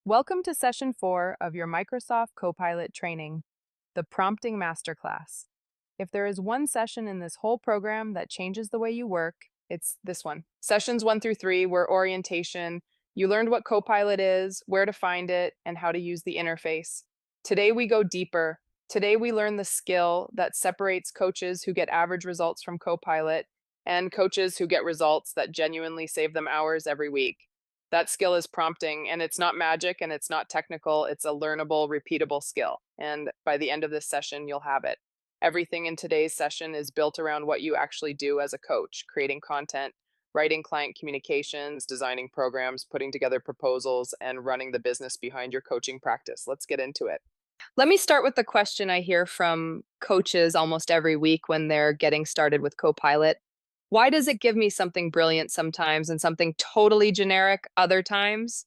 Welcome to session 4 of your Microsoft Copilot training, the Prompting Masterclass. If there is one session in this whole program that changes the way you work, it's this one. Sessions 1 through 3 were orientation. You learned what Copilot is, where to find it, and how to use the interface. Today we go deeper. Today we learn the skill that separates coaches who get average results from Copilot and coaches who get results that genuinely save them hours every week. That skill is prompting, and it's not magic and it's not technical. It's a learnable, repeatable skill. And by the end of this session, you'll have it. Everything in today's session is built around what you actually do as a coach, creating content, writing client communications, designing programs, putting together proposals, and running the business behind your coaching practice. Let's get into it. Let me start with the question I hear from coaches almost every week when they're getting started with Copilot. Why does it give me something brilliant sometimes and something totally generic other times?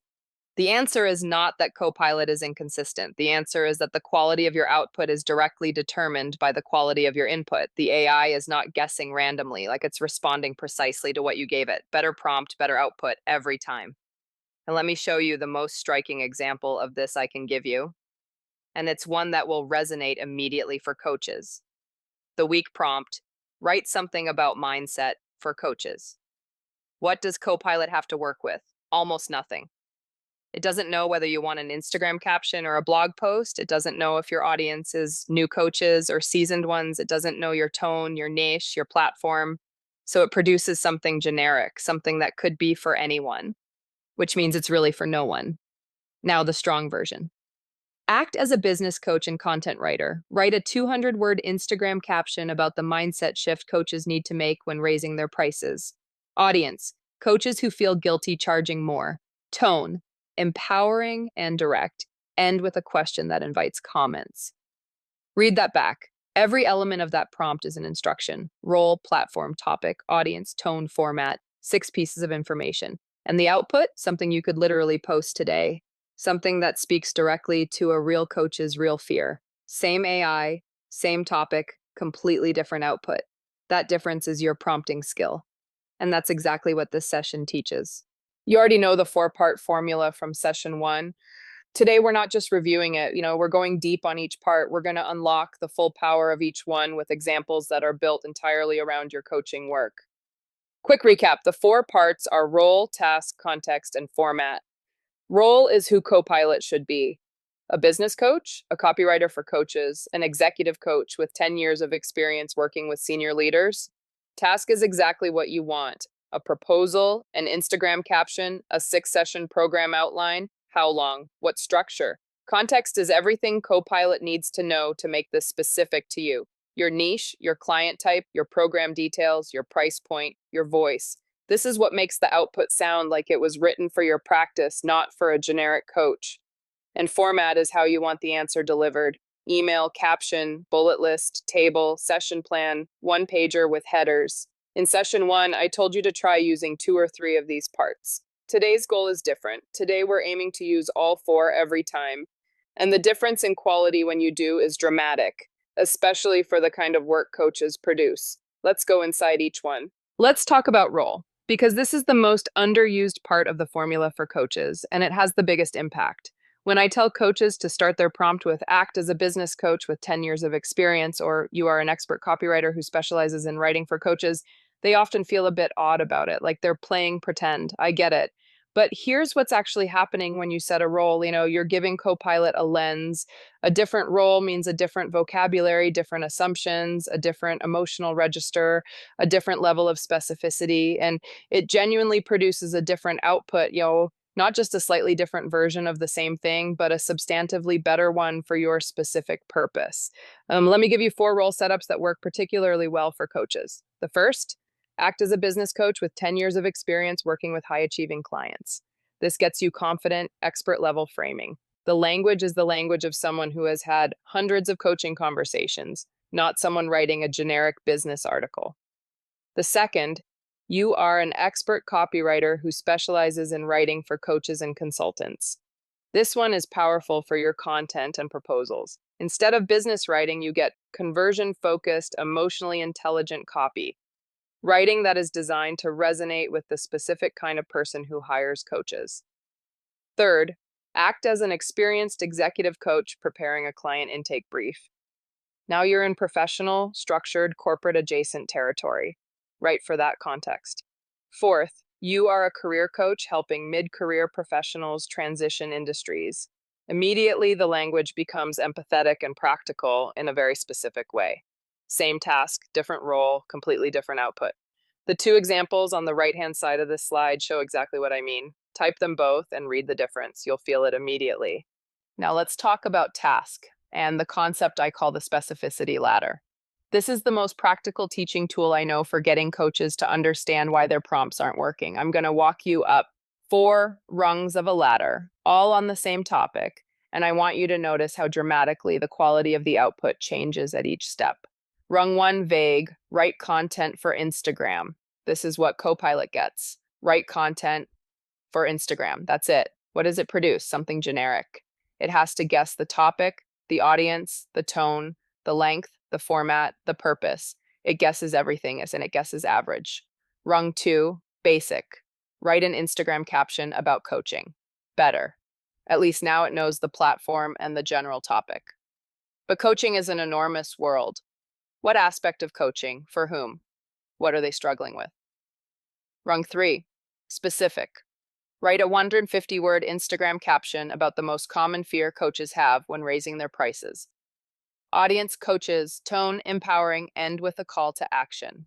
The answer is not that Copilot is inconsistent. The answer is that the quality of your output is directly determined by the quality of your input. The AI is not guessing randomly, like it's responding precisely to what you gave it. Better prompt, better output every time. And let me show you the most striking example of this I can give you. And it's one that will resonate immediately for coaches. The week prompt: write something about mindset for coaches. What does Copilot have to work with? Almost nothing. It doesn't know whether you want an Instagram caption or a blog post. It doesn't know if your audience is new coaches or seasoned ones. It doesn't know your tone, your niche, your platform. So it produces something generic, something that could be for anyone, which means it's really for no one. Now, the strong version. Act as a business coach and content writer. Write a 200-word Instagram caption about the mindset shift coaches need to make when raising their prices. Audience: coaches who feel guilty charging more. Tone: empowering and direct. End with a question that invites comments. Read that back. Every element of that prompt is an instruction: role, platform, topic, audience, tone, format, 6 pieces of information. And the output: something you could literally post today, something that speaks directly to a real coach's real fear. Same AI, same topic, completely different output. That difference is your prompting skill. And that's exactly what this session teaches. You already know the 4-part formula from session 1. Today, we're not just reviewing it. We're going deep on each part. We're going to unlock the full power of each one with examples that are built entirely around your coaching work. Quick recap: the 4 parts are role, task, context, and format. Role is who Copilot should be: a business coach, a copywriter for coaches, an executive coach with 10 years of experience working with senior leaders. Task is exactly what you want: a proposal, an Instagram caption, a 6-session program outline. How long? What structure? Context is everything Copilot needs to know to make this specific to you: your niche, your client type, your program details, your price point, your voice. This is what makes the output sound like it was written for your practice, not for a generic coach. And format is how you want the answer delivered: email, caption, bullet list, table, session plan, one pager with headers. In session 1, I told you to try using 2 or 3 of these parts. Today's goal is different. Today, we're aiming to use all 4 every time. And the difference in quality when you do is dramatic, especially for the kind of work coaches produce. Let's go inside each one. Let's talk about role, because this is the most underused part of the formula for coaches, and it has the biggest impact. When I tell coaches to start their prompt with "act as a business coach with 10 years of experience," or "you are an expert copywriter who specializes in writing for coaches," they often feel a bit odd about it, like they're playing pretend. I get it. But here's what's actually happening when you set a role. You're giving Copilot a lens. A different role means a different vocabulary, different assumptions, a different emotional register, a different level of specificity, and it genuinely produces a different output. Not just a slightly different version of the same thing, but a substantively better one for your specific purpose. Let me give you 4 role setups that work particularly well for coaches. The first: act as a business coach with 10 years of experience working with high achieving clients. This gets you confident, expert level framing. The language is the language of someone who has had hundreds of coaching conversations, not someone writing a generic business article. The second: you are an expert copywriter who specializes in writing for coaches and consultants. This one is powerful for your content and proposals. Instead of business writing, you get conversion focused, emotionally intelligent copy, writing that is designed to resonate with the specific kind of person who hires coaches. Third: Act as an experienced executive coach preparing a client intake brief. Now you're in professional, structured, corporate adjacent territory. Right for that context. Fourth, you are a career coach helping mid career professionals transition industries. Immediately, the language becomes empathetic and practical in a very specific way. Same task, different role, completely different output. The two examples on the right hand side of this slide show exactly what I mean. Type them both and read the difference. You'll feel it immediately. Now let's talk about task and the concept I call the specificity ladder. This is the most practical teaching tool I know for getting coaches to understand why their prompts aren't working. I'm going to walk you up 4 rungs of a ladder, all on the same topic, and I want you to notice how dramatically the quality of the output changes at each step. Rung 1, vague, write content for Instagram. This is what Copilot gets. Write content for Instagram. That's it. What does it produce? Something generic. It has to guess the topic, the audience, the tone, the length, the format, the purpose. It guesses everything, and it guesses average. Rung 2, basic. Write an Instagram caption about coaching. Better. At least now it knows the platform and the general topic. But coaching is an enormous world. What aspect of coaching? For whom? What are they struggling with? Rung 3, specific. Write a 150-word Instagram caption about the most common fear coaches have when raising their prices. Audience, coaches, tone, empowering, end with a call to action.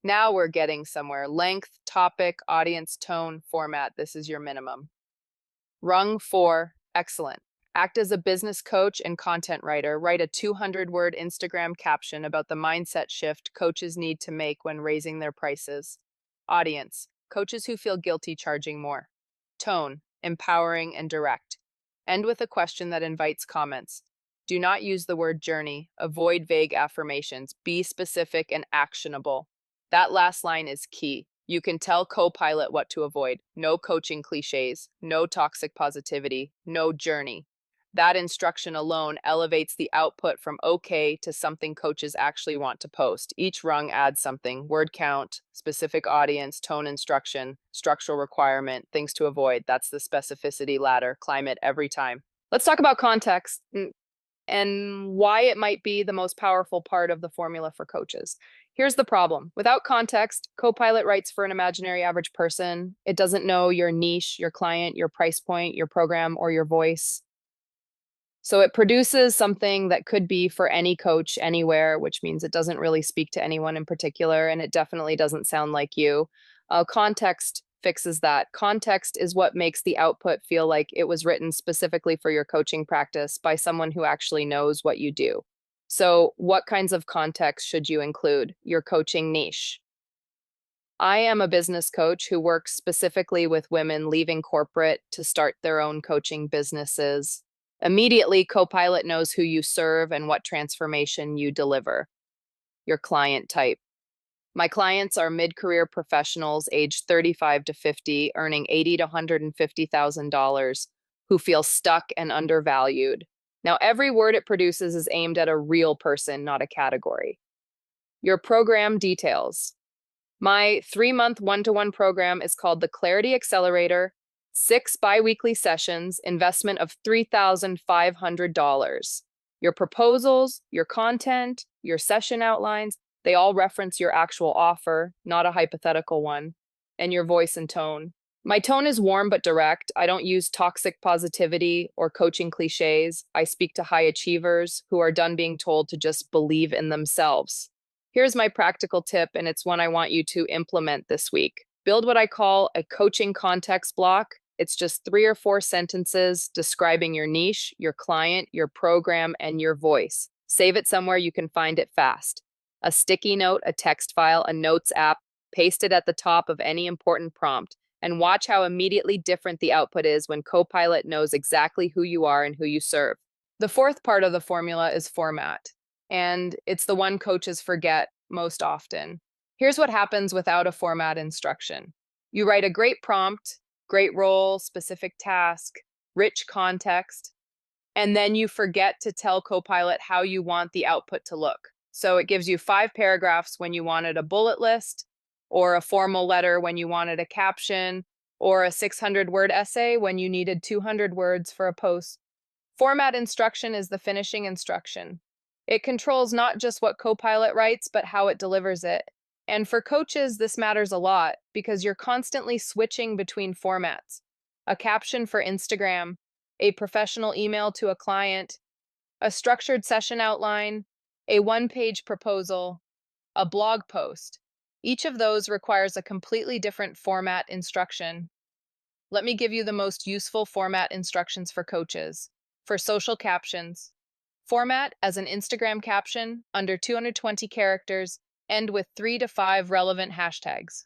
Now we're getting somewhere. Length, topic, audience, tone, format. This is your minimum. Rung 4, excellent. Act as a business coach and content writer. Write a 200-word Instagram caption about the mindset shift coaches need to make when raising their prices. Audience, coaches who feel guilty charging more. Tone, empowering and direct. End with a question that invites comments. Do not use the word journey. Avoid vague affirmations. Be specific and actionable. That last line is key. You can tell Copilot what to avoid. No coaching cliches, no toxic positivity, no journey. That instruction alone elevates the output from okay to something coaches actually want to post. Each rung adds something: word count, specific audience, tone instruction, structural requirement, things to avoid. That's the specificity ladder. Climb it every time. Let's talk about context and why it might be the most powerful part of the formula for coaches. Here's the problem. Without context, Copilot writes for an imaginary average person. It doesn't know your niche, your client, your price point, your program, or your voice. So it produces something that could be for any coach anywhere, which means it doesn't really speak to anyone in particular, and it definitely doesn't sound like you. Context fixes that. Context is what makes the output feel like it was written specifically for your coaching practice by someone who actually knows what you do. So what kinds of context should you include? Your coaching niche. I am a business coach who works specifically with women leaving corporate to start their own coaching businesses. Immediately, Copilot knows who you serve and what transformation you deliver. Your client type. My clients are mid-career professionals aged 35 to 50, earning $80 to $150,000, who feel stuck and undervalued. Now, every word it produces is aimed at a real person, not a category. Your program details. My 3-month one-to-one program is called the Clarity Accelerator, 6 biweekly sessions, investment of $3,500. Your proposals, your content, your session outlines, they all reference your actual offer, not a hypothetical one, and your voice and tone. My tone is warm but direct. I don't use toxic positivity or coaching cliches. I speak to high achievers who are done being told to just believe in themselves. Here's my practical tip, and it's one I want you to implement this week. Build what I call a coaching context block. It's just 3 or 4 sentences describing your niche, your client, your program, and your voice. Save it somewhere you can find it fast. A sticky note, a text file, a notes app, paste it at the top of any important prompt, and watch how immediately different the output is when Copilot knows exactly who you are and who you serve. The fourth part of the formula is format, and it's the one coaches forget most often. Here's what happens without a format instruction. You write a great prompt, great role, specific task, rich context, and then you forget to tell Copilot how you want the output to look. So it gives you 5 paragraphs when you wanted a bullet list, or a formal letter when you wanted a caption, or a 600-word essay when you needed 200 words for a post. Format instruction is the finishing instruction. It controls not just what Copilot writes, but how it delivers it. And for coaches, this matters a lot because you're constantly switching between formats. A caption for Instagram, a professional email to a client, a structured session outline, a one-page proposal, a blog post. Each of those requires a completely different format instruction. Let me give you the most useful format instructions for coaches. For social captions, format as an Instagram caption under 220 characters, end with 3 to 5 relevant hashtags.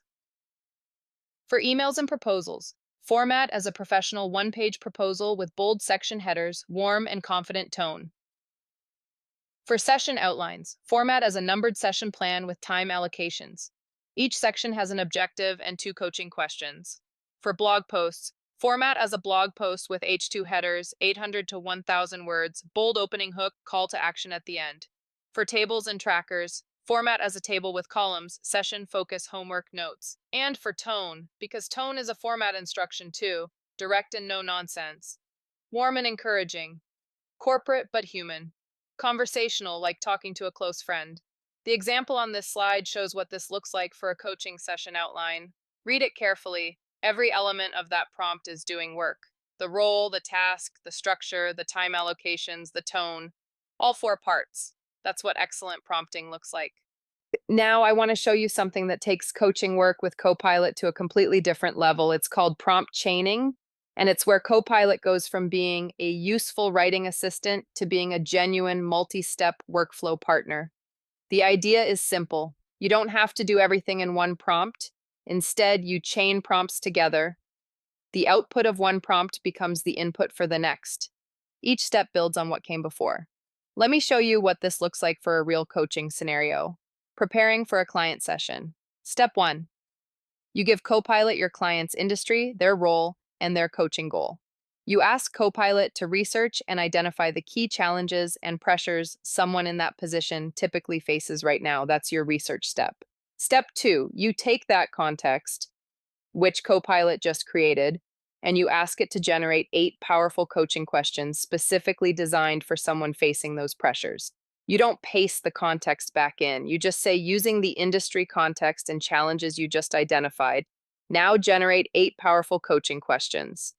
For emails and proposals, format as a professional one-page proposal with bold section headers, warm and confident tone. For session outlines, format as a numbered session plan with time allocations. Each section has an objective and 2 coaching questions. For blog posts, format as a blog post with H2 headers, 800 to 1,000 words, bold opening hook, call to action at the end. For tables and trackers, format as a table with columns, session, focus, homework, notes. And for tone, because tone is a format instruction too, direct and no nonsense. Warm and encouraging. Corporate but human. Conversational, like talking to a close friend. The example on this slide shows what this looks like for a coaching session outline. Read it carefully. Every element of that prompt is doing work. The role, the task, the structure, the time allocations, the tone, all 4 parts. That's what excellent prompting looks like. Now I want to show you something that takes coaching work with Copilot to a completely different level. It's called prompt chaining, and it's where Copilot goes from being a useful writing assistant to being a genuine multi-step workflow partner. The idea is simple. You don't have to do everything in one prompt. Instead, you chain prompts together. The output of one prompt becomes the input for the next. Each step builds on what came before. Let me show you what this looks like for a real coaching scenario. Preparing for a client session. Step 1. You give Copilot your client's industry, their role, and their coaching goal. You ask Copilot to research and identify the key challenges and pressures someone in that position typically faces right now. That's your research step. Step 2, you take that context, which Copilot just created, and you ask it to generate 8 powerful coaching questions specifically designed for someone facing those pressures. You don't paste the context back in. You just say, using the industry context and challenges you just identified, now generate 8 powerful coaching questions.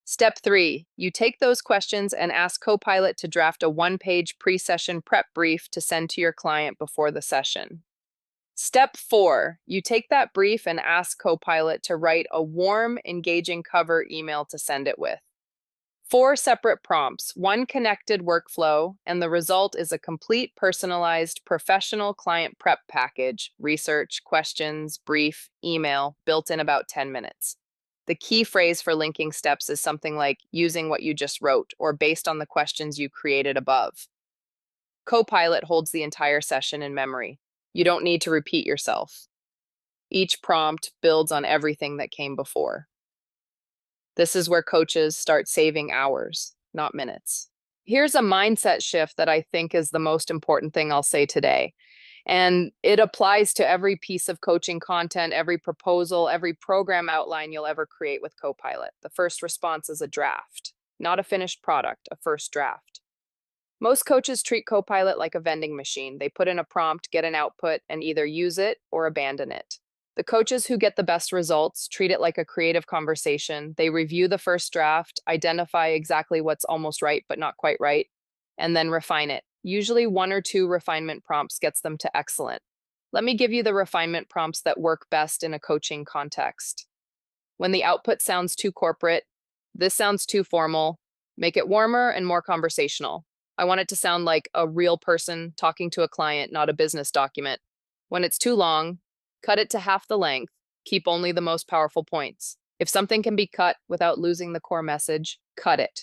Step 3, you take those questions and ask Copilot to draft a one-page pre-session prep brief to send to your client before the session. Step 4, you take that brief and ask Copilot to write a warm, engaging cover email to send it with. 4 separate prompts, one connected workflow, and the result is a complete, personalized, professional client prep package, research, questions, brief, email, built in about 10 minutes. The key phrase for linking steps is something like using what you just wrote or based on the questions you created above. Copilot holds the entire session in memory. You don't need to repeat yourself. Each prompt builds on everything that came before. This is where coaches start saving hours, not minutes. Here's a mindset shift that I think is the most important thing I'll say today. And it applies to every piece of coaching content, every proposal, every program outline you'll ever create with Copilot. The first response is a draft, not a finished product, a first draft. Most coaches treat Copilot like a vending machine. They put in a prompt, get an output, and either use it or abandon it. The coaches who get the best results treat it like a creative conversation. They review the first draft, identify exactly what's almost right but not quite right, and then refine it. Usually 1 or 2 refinement prompts gets them to excellent. Let me give you the refinement prompts that work best in a coaching context. When the output sounds too corporate, this sounds too formal, make it warmer and more conversational. I want it to sound like a real person talking to a client, not a business document. When it's too long, cut it to half the length, keep only the most powerful points. If something can be cut without losing the core message, cut it.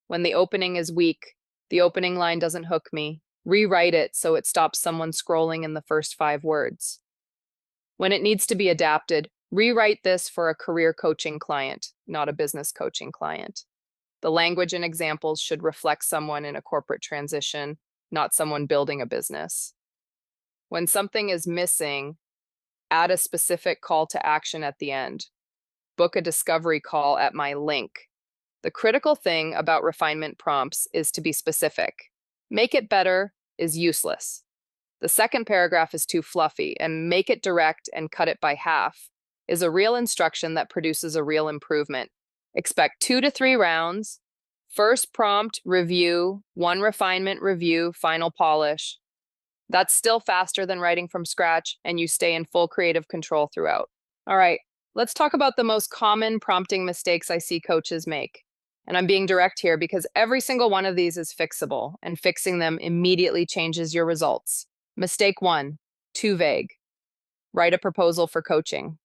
When the opening is weak, the opening line doesn't hook me, rewrite it so it stops someone scrolling in the first 5 words. When it needs to be adapted, rewrite this for a career coaching client, not a business coaching client. The language and examples should reflect someone in a corporate transition, not someone building a business. When something is missing, add a specific call to action at the end. Book a discovery call at my link. The critical thing about refinement prompts is to be specific. Make it better is useless. The second paragraph is too fluffy, and make it direct and cut it by half is a real instruction that produces a real improvement. Expect 2 to 3 rounds. First prompt, review, one refinement, review, final polish. That's still faster than writing from scratch, and you stay in full creative control throughout. All right, let's talk about the most common prompting mistakes I see coaches make. And I'm being direct here because every single one of these is fixable, and fixing them immediately changes your results. Mistake 1, too vague. Write a proposal for coaching.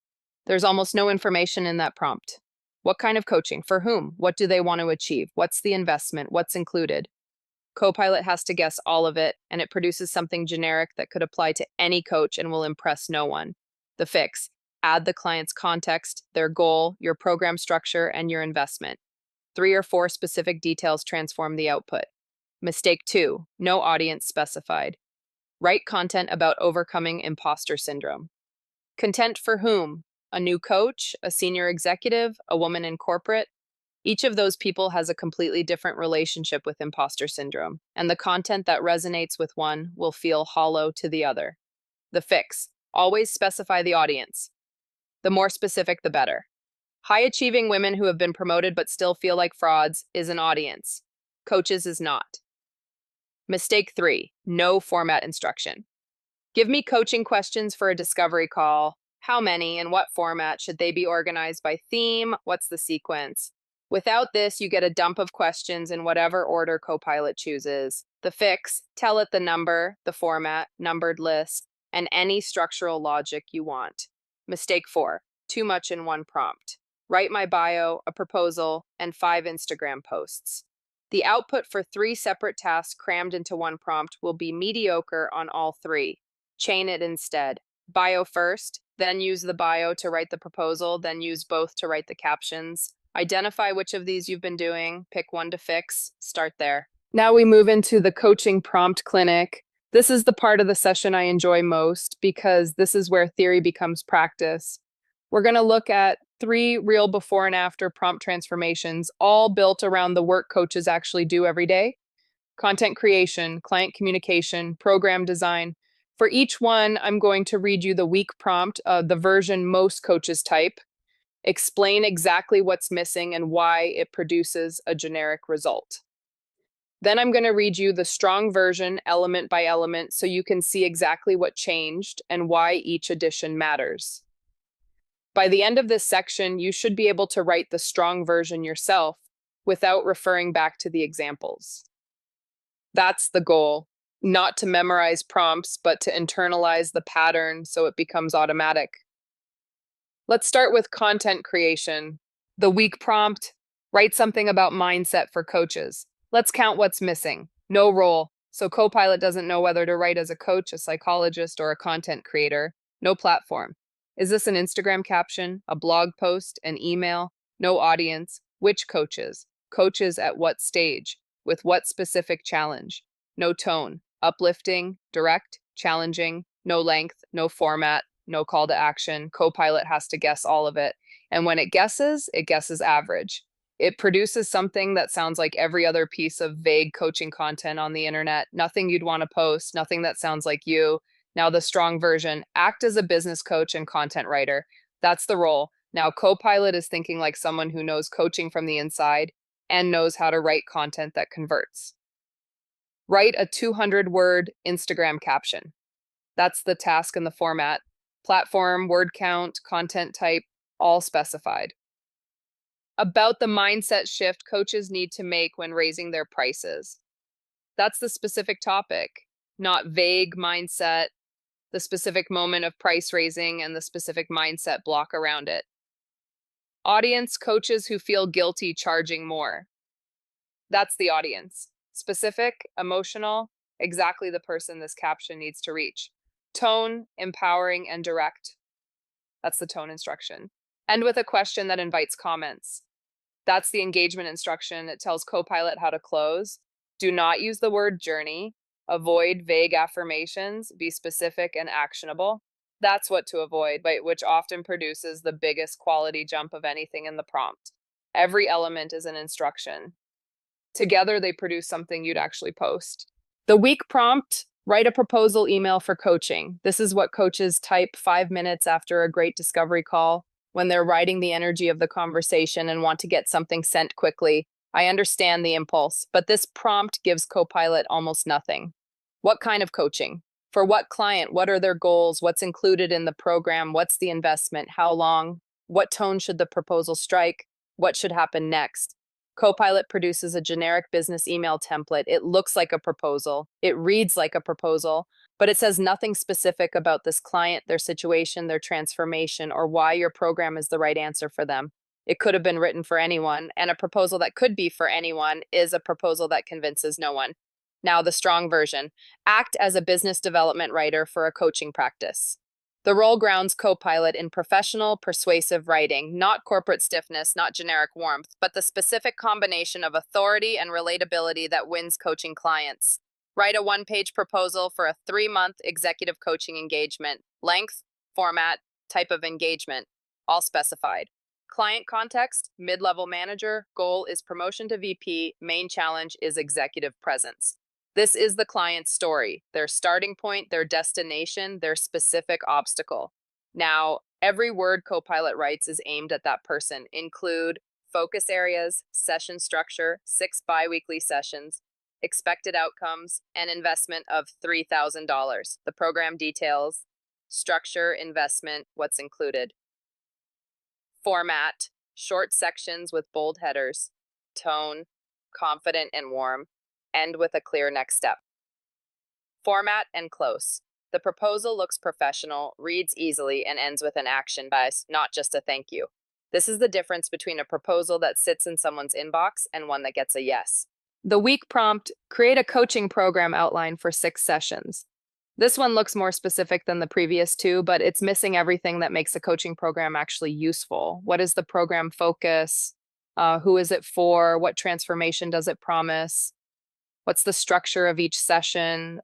There's almost no information in that prompt. What kind of coaching? For whom? What do they want to achieve? What's the investment? What's included? Copilot has to guess all of it, and it produces something generic that could apply to any coach and will impress no one. The fix: add the client's context, their goal, your program structure, and your investment. 3 or 4 specific details transform the output. Mistake 2, no audience specified. Write content about overcoming imposter syndrome. Content for whom? A new coach, a senior executive, a woman in corporate? Each of those people has a completely different relationship with imposter syndrome, and the content that resonates with one will feel hollow to the other. The fix: always specify the audience. The more specific, the better. High achieving women who have been promoted but still feel like frauds is an audience. Coaches is not. Mistake 3, no format instruction. Give me coaching questions for a discovery call. How many and what format? Should they be organized by theme? What's the sequence? Without this, you get a dump of questions in whatever order Copilot chooses. The fix: tell it the number, the format, numbered list, and any structural logic you want. Mistake 4, too much in one prompt. Write my bio, a proposal, and 5 Instagram posts. The output for 3 separate tasks crammed into one prompt will be mediocre on all 3. Chain it instead. Bio first, then use the bio to write the proposal, then use both to write the captions. Identify which of these you've been doing, pick one to fix, start there. Now we move into the coaching prompt clinic. This is the part of the session I enjoy most because this is where theory becomes practice. We're going to look at 3 real before and after prompt transformations, all built around the work coaches actually do every day: content creation, client communication, program design. For each one, I'm going to read you the weak prompt, the version most coaches type, explain exactly what's missing and why it produces a generic result. Then I'm going to read you the strong version element by element so you can see exactly what changed and why each addition matters. By the end of this section, you should be able to write the strong version yourself without referring back to the examples. That's the goal: not to memorize prompts, but to internalize the pattern so it becomes automatic. Let's start with content creation. The weak prompt: write something about mindset for coaches. Let's count what's missing. No role, so Copilot doesn't know whether to write as a coach, a psychologist, or a content creator. No platform. Is this an Instagram caption, a blog post, an email? No audience. Which coaches? Coaches at what stage? With what specific challenge? No tone. Uplifting, direct, challenging, no length, no format, no call to action. Copilot has to guess all of it. And when it guesses average. It produces something that sounds like every other piece of vague coaching content on the internet. Nothing you'd want to post, nothing that sounds like you. Now the strong version: act as a business coach and content writer. That's the role. Now Copilot is thinking like someone who knows coaching from the inside and knows how to write content that converts. Write a 200-word Instagram caption. That's the task and the format. Platform, word count, content type, all specified. About the mindset shift coaches need to make when raising their prices. That's the specific topic, not vague mindset, the specific moment of price raising, and the specific mindset block around it. Audience: coaches who feel guilty charging more. That's the audience. Specific, emotional, exactly the person this caption needs to reach. Tone: empowering and direct. That's the tone instruction. End with a question that invites comments. That's the engagement instruction. It tells Copilot how to close. Do not use the word journey. Avoid vague affirmations. Be specific and actionable. That's what to avoid, but which often produces the biggest quality jump of anything in the prompt. Every element is an instruction. Together, they produce something you'd actually post. The week prompt, write a proposal email for coaching. This is what coaches type 5 minutes after a great discovery call when they're riding the energy of the conversation and want to get something sent quickly. I understand the impulse, but this prompt gives Copilot almost nothing. What kind of coaching? For what client? What are their goals? What's included in the program? What's the investment? How long? What tone should the proposal strike? What should happen next? Copilot produces a generic business email template. It looks like a proposal, it reads like a proposal, but it says nothing specific about this client, their situation, their transformation, or why your program is the right answer for them. It could have been written for anyone, and a proposal that could be for anyone is a proposal that convinces no one. Now, the strong version: act as a business development writer for a coaching practice. The role grounds Copilot in professional, persuasive writing, not corporate stiffness, not generic warmth, but the specific combination of authority and relatability that wins coaching clients. Write a one-page proposal for a 3-month executive coaching engagement. Length, format, type of engagement, all specified. Client context, mid-level manager, goal is promotion to VP, main challenge is executive presence. This is the client's story, their starting point, their destination, their specific obstacle. Now, every word Copilot writes is aimed at that person. Include focus areas, session structure, 6 biweekly sessions, expected outcomes, and investment of $3,000. The program details, structure, investment, what's included. Format, short sections with bold headers. Tone, confident and warm. End with a clear next step. Format and close. The proposal looks professional, reads easily, and ends with an action base, not just a thank you. This is the difference between a proposal that sits in someone's inbox and one that gets a yes. The week prompt, create a coaching program outline for 6 sessions. This one looks more specific than the previous two, but it's missing everything that makes a coaching program actually useful. What is the program focus? Who is it for? What transformation does it promise? What's the structure of each session?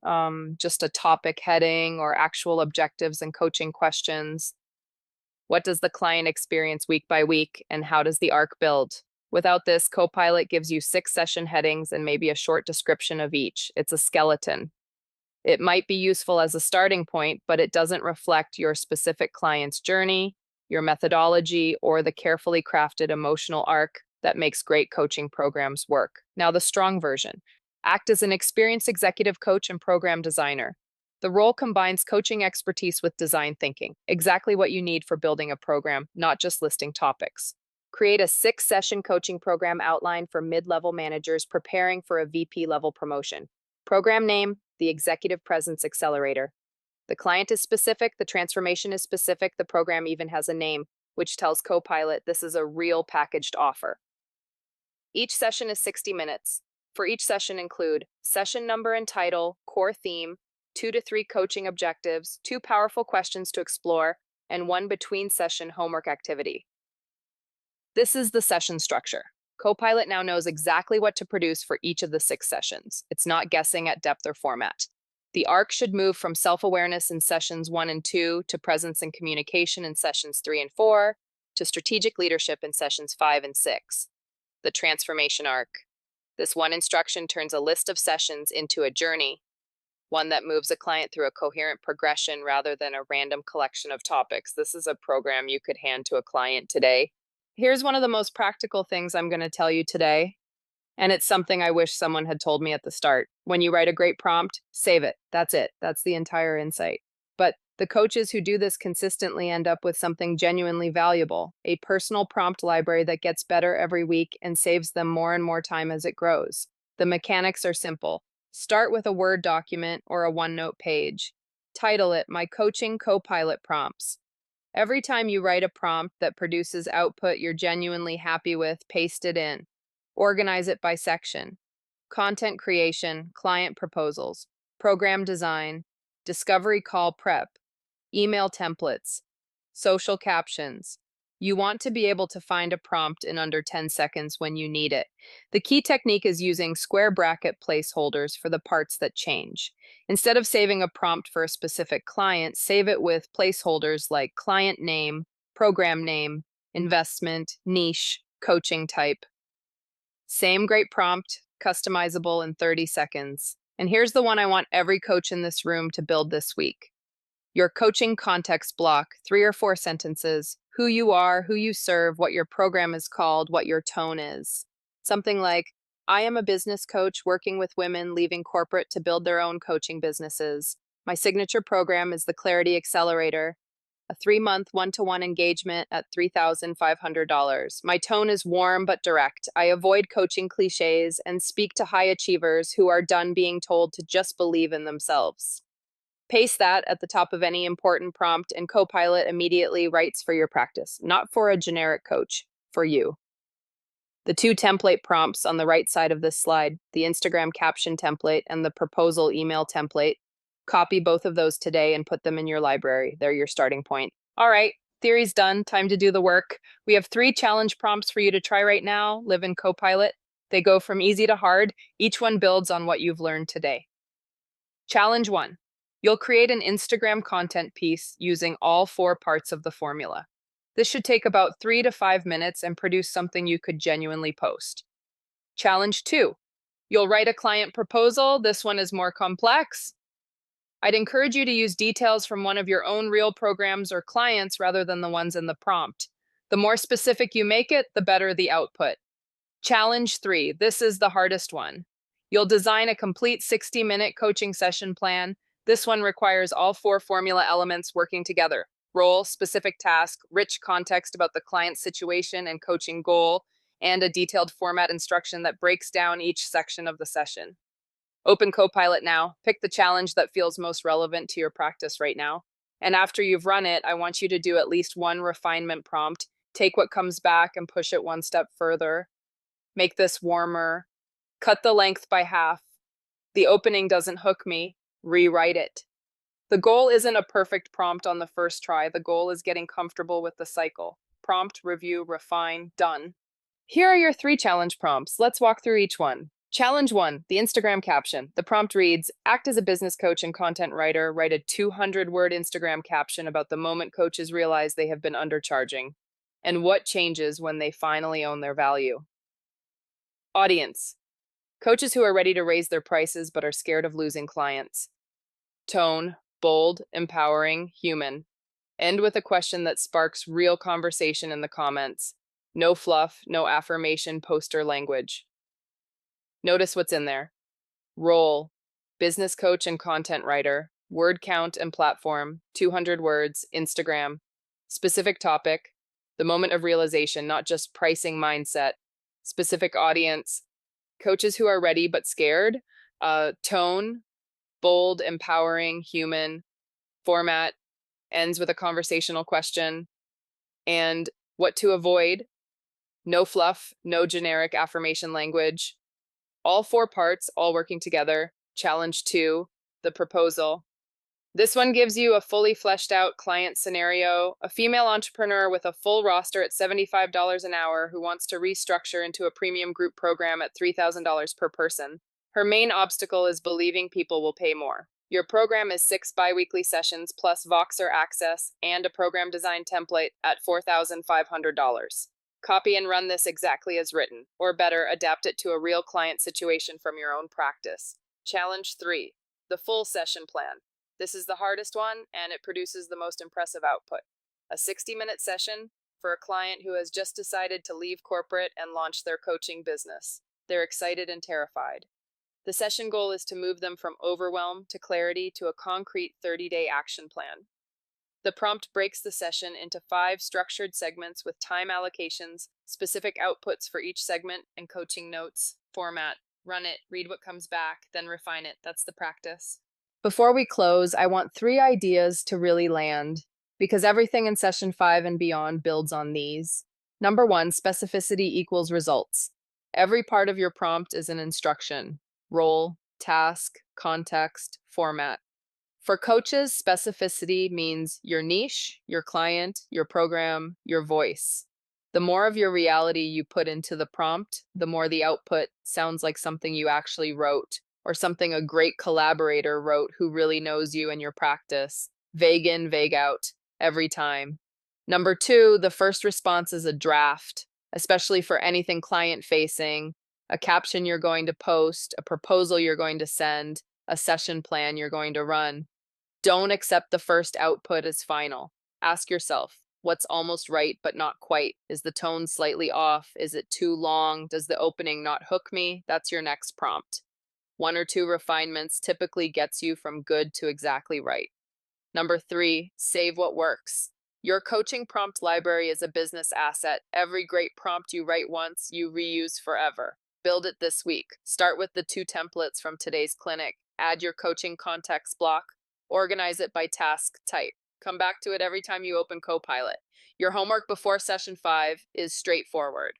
Just a topic heading or actual objectives and coaching questions? What does the client experience week by week, and how does the arc build? Without this, Copilot gives you 6 session headings and maybe a short description of each. It's a skeleton. It might be useful as a starting point, but it doesn't reflect your specific client's journey, your methodology, or the carefully crafted emotional arc that makes great coaching programs work. Now, the strong version. Act as an experienced executive coach and program designer. The role combines coaching expertise with design thinking, exactly what you need for building a program, not just listing topics. Create a 6-session coaching program outline for mid-level managers preparing for a VP level promotion. Program name, the Executive Presence Accelerator. The client is specific, the transformation is specific, the program even has a name, which tells Copilot this is a real packaged offer. Each session is 60 minutes. For each session include session number and title, core theme, 2 to 3 coaching objectives, 2 powerful questions to explore, and 1 between session homework activity. This is the session structure. Copilot now knows exactly what to produce for each of the 6 sessions. It's not guessing at depth or format. The arc should move from self-awareness in sessions 1 and 2 to presence and communication in sessions 3 and 4 to strategic leadership in sessions 5 and 6. The transformation arc. This one instruction turns a list of sessions into a journey, one that moves a client through a coherent progression rather than a random collection of topics. This is a program you could hand to a client today. Here's one of the most practical things I'm going to tell you today, and it's something I wish someone had told me at the start. When you write a great prompt, save it. That's it. That's the entire insight. But the coaches who do this consistently end up with something genuinely valuable, a personal prompt library that gets better every week and saves them more and more time as it grows. The mechanics are simple. Start with a Word document or a OneNote page. Title it My Coaching Copilot Prompts. Every time you write a prompt that produces output you're genuinely happy with, paste it in. Organize it by section. Content creation, client proposals, program design, discovery call prep, email templates, social captions, You want to be able to find a prompt in under 10 seconds when you need it. The key technique is using square bracket placeholders for the parts that change. Instead of saving a prompt for a specific client, save it with placeholders like client name, program name, investment, niche, coaching type. Same great prompt, customizable in 30 seconds. And here's the one I want every coach in this room to build this week. Your coaching context block, 3 or 4 sentences, who you are, who you serve, what your program is called, what your tone is. Something like, I am a business coach working with women leaving corporate to build their own coaching businesses. My signature program is the Clarity Accelerator, a 3-month one-to-one engagement at $3,500. My tone is warm but direct. I avoid coaching cliches and speak to high achievers who are done being told to just believe in themselves. Paste that at the top of any important prompt, and Copilot immediately writes for your practice, not for a generic coach, for you. The 2 template prompts on the right side of this slide, the Instagram caption template and the proposal email template, copy both of those today and put them in your library. They're your starting point. All right, theory's done. Time to do the work. We have 3 challenge prompts for you to try right now. Live in Copilot. They go from easy to hard. Each one builds on what you've learned today. Challenge 1. You'll create an Instagram content piece using all 4 parts of the formula. This should take about 3 to 5 minutes and produce something you could genuinely post. Challenge 2. You'll write a client proposal. This one is more complex. I'd encourage you to use details from one of your own real programs or clients rather than the ones in the prompt. The more specific you make it, the better the output. Challenge 3. This is the hardest one. You'll design a complete 60-minute coaching session plan. This one requires all 4 formula elements working together: role, specific task, rich context about the client's situation and coaching goal, and a detailed format instruction that breaks down each section of the session. Open Copilot now. Pick the challenge that feels most relevant to your practice right now. And after you've run it, I want you to do at least one refinement prompt. Take what comes back and push it one step further. Make this warmer. Cut the length by half. The opening doesn't hook me. Rewrite it. The goal isn't a perfect prompt on the first try. The goal is getting comfortable with the cycle. Prompt, review, refine, done. Here are your 3 challenge prompts. Let's walk through each one. Challenge 1, the Instagram caption. The prompt reads, act as a business coach and content writer. Write a 200-word Instagram caption about the moment coaches realize they have been undercharging and what changes when they finally own their value. Audience. Coaches who are ready to raise their prices but are scared of losing clients. Tone, bold, empowering, human. End with a question that sparks real conversation in the comments. No fluff, no affirmation poster language. Notice what's in there. Role, business coach and content writer. Word count and platform, 200 words, Instagram. Specific topic, the moment of realization, not just pricing mindset. Specific audience, coaches who are ready but scared. Tone, bold, empowering, human. Format, ends with a conversational question. And what to avoid, no fluff, no generic affirmation language. All 4 parts, all working together. Challenge 2, the proposal. This one gives you a fully fleshed out client scenario, a female entrepreneur with a full roster at $75 an hour who wants to restructure into a premium group program at $3,000 per person. Her main obstacle is believing people will pay more. Your program is 6 biweekly sessions plus Voxer access and a program design template at $4,500. Copy and run this exactly as written, or better, adapt it to a real client situation from your own practice. Challenge 3, the full session plan. This is the hardest one, and it produces the most impressive output. A 60-minute session for a client who has just decided to leave corporate and launch their coaching business. They're excited and terrified. The session goal is to move them from overwhelm to clarity to a concrete 30-day action plan. The prompt breaks the session into 5 structured segments with time allocations, specific outputs for each segment, and coaching notes. Format. Run it, read what comes back, then refine it. That's the practice. Before we close, I want 3 ideas to really land, because everything in session 5 and beyond builds on these. Number 1, specificity equals results. Every part of your prompt is an instruction: role, task, context, format. For coaches, specificity means your niche, your client, your program, your voice. The more of your reality you put into the prompt, the more the output sounds like something you actually wrote or something a great collaborator wrote who really knows you and your practice. Vague in, vague out, every time. Number two, the first response is a draft, especially for anything client facing, a caption you're going to post, a proposal you're going to send, a session plan you're going to run. Don't accept the first output as final. Ask yourself, what's almost right but not quite? Is the tone slightly off? Is it too long? Does the opening not hook me? That's your next prompt. One or two refinements typically gets you from good to exactly right. Number three, save what works. Your coaching prompt library is a business asset. Every great prompt you write once, you reuse forever. Build it this week. Start with the two templates from today's clinic. Add your coaching context block. Organize it by task type. Come back to it every time you open Copilot. Your homework before session 5 is straightforward.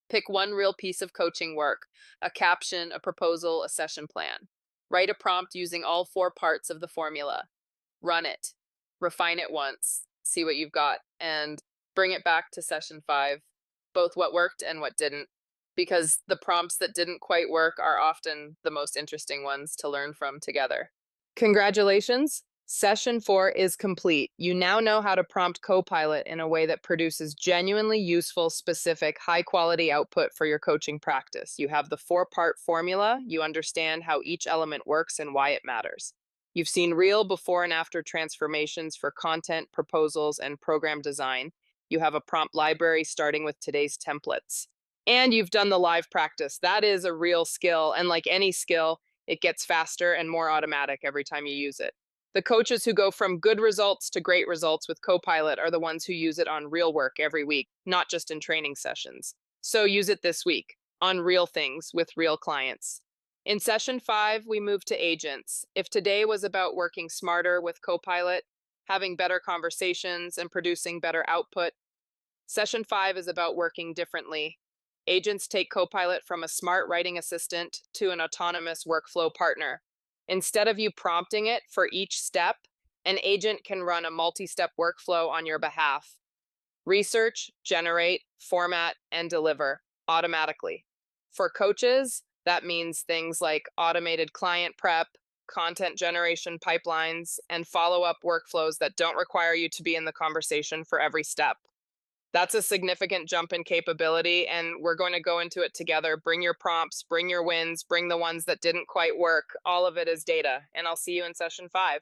Pick one real piece of coaching work, a caption, a proposal, a session plan. Write a prompt using all four parts of the formula. Run it, refine it once, see what you've got, and bring it back to session 5, both what worked and what didn't, because the prompts that didn't quite work are often the most interesting ones to learn from together. Congratulations! Session 4 is complete. You now know how to prompt Copilot in a way that produces genuinely useful, specific, high-quality output for your coaching practice. You have the four-part formula. You understand how each element works and why it matters. You've seen real before and after transformations for content, proposals, and program design. You have a prompt library starting with today's templates. And you've done the live practice. That is a real skill, and like any skill, it gets faster and more automatic every time you use it. The coaches who go from good results to great results with Copilot are the ones who use it on real work every week, not just in training sessions. So use it this week on real things with real clients. In session 5, we move to agents. If today was about working smarter with Copilot, having better conversations, and producing better output, session 5 is about working differently. Agents take Copilot from a smart writing assistant to an autonomous workflow partner. Instead of you prompting it for each step, an agent can run a multi-step workflow on your behalf. Research, generate, format, and deliver automatically. For coaches, that means things like automated client prep, content generation pipelines, and follow-up workflows that don't require you to be in the conversation for every step. That's a significant jump in capability, and we're going to go into it together. Bring your prompts, bring your wins, bring the ones that didn't quite work. All of it is data, and I'll see you in session 5.